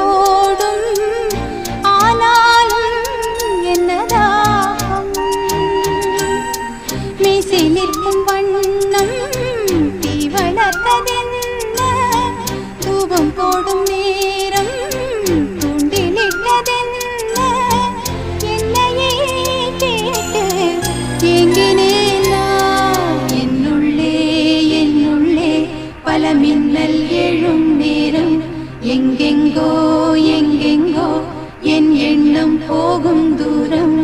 ஓடும் ஆனாலும் என்னதாகும் மீசை நிற்கும் வண்ணம் தீ வளர்த்ததென்ன தூபம் போடும் நேரம் தூண்டிலிட்டதென்ன என்னையே கேட்டு ஏங்கினேன் நான் என்னுள்ளே பல மின்னல் எழும் நேரம் எங்கெங்கோ என் எண்ணம் போகும் தூரம்